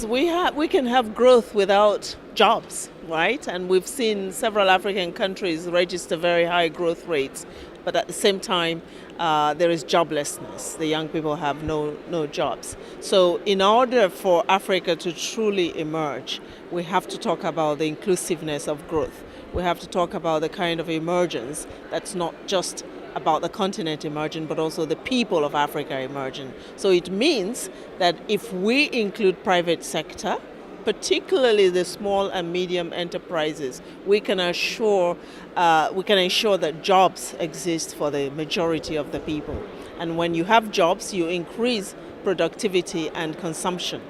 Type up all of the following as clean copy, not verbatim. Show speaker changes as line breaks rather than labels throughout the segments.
We can have growth without jobs, right? And we've seen several African countries register very high growth rates, but at the same time, there is joblessness. The young people have no jobs. So in order for Africa to truly emerge, we have to talk about the inclusiveness of growth. We have to talk about the kind of emergence that's not just about the continent emerging, but also the people of Africa emerging. So it means that if we include private sector, particularly the small and medium enterprises, we can ensure that jobs exist for the majority of the people. And when you have jobs, you increase productivity and consumption,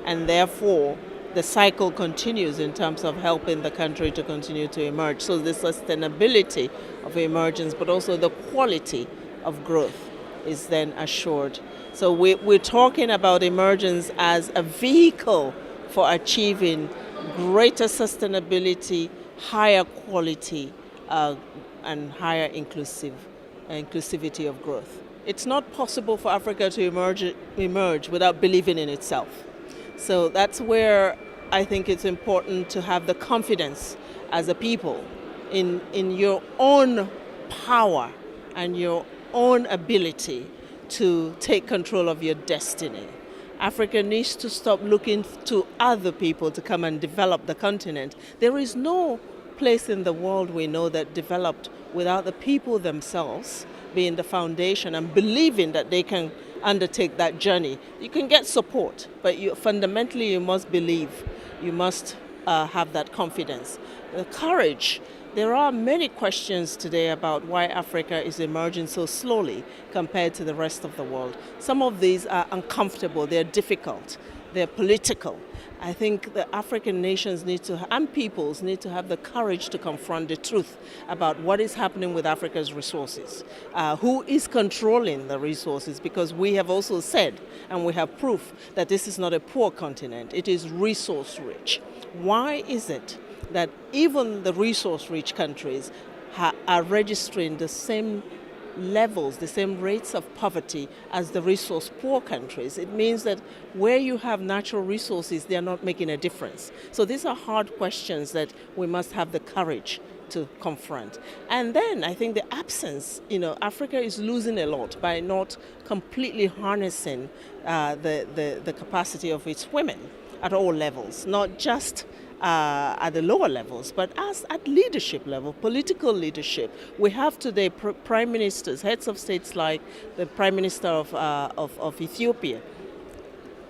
and therefore the cycle continues in terms of helping the country to continue to emerge. So the sustainability of emergence, but also the quality of growth is then assured. So we're talking about emergence as a vehicle for achieving greater sustainability, higher quality, and higher inclusivity of growth. It's not possible for Africa to emerge without believing in itself. So that's where I think it's important to have the confidence as a people in your own power and your own ability to take control of your destiny. Africa needs to stop looking to other people to come and develop the continent. There is no place in the world we know that developed without the people themselves being the foundation and believing that they can undertake that journey. You can get support, but fundamentally you must believe. You must have that confidence. The courage. There are many questions today about why Africa is emerging so slowly compared to the rest of the world. Some of these are uncomfortable, they're difficult, they're political. I think the African nations and peoples need to have the courage to confront the truth about what is happening with Africa's resources. Who is controlling the resources? Because we have also said, and we have proof, that this is not a poor continent, it is resource rich. Why is it that even the resource-rich countries are registering the same levels, the same rates of poverty as the resource-poor countries? It means that where you have natural resources, they are not making a difference. So these are hard questions that we must have the courage to confront. And then I think the absence, Africa is losing a lot by not completely harnessing the capacity of its women at all levels, not just at the lower levels, but at leadership level, political leadership. We have today prime ministers, heads of states like the Prime Minister of Ethiopia,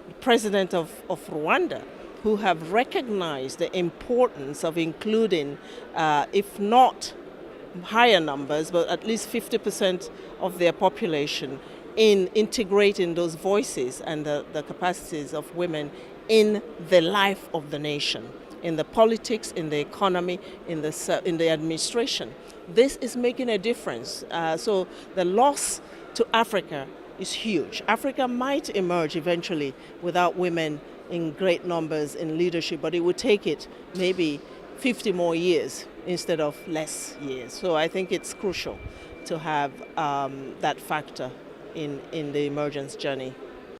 the President of Rwanda, who have recognized the importance of including, if not higher numbers, but at least 50% of their population in integrating those voices and the capacities of women in the life of the nation, in the politics, in the economy, in the administration. This is making a difference. So the loss to Africa is huge. Africa might emerge eventually without women in great numbers in leadership, but it would take it maybe 50 more years instead of less years. So I think it's crucial to have that factor in the emergence journey.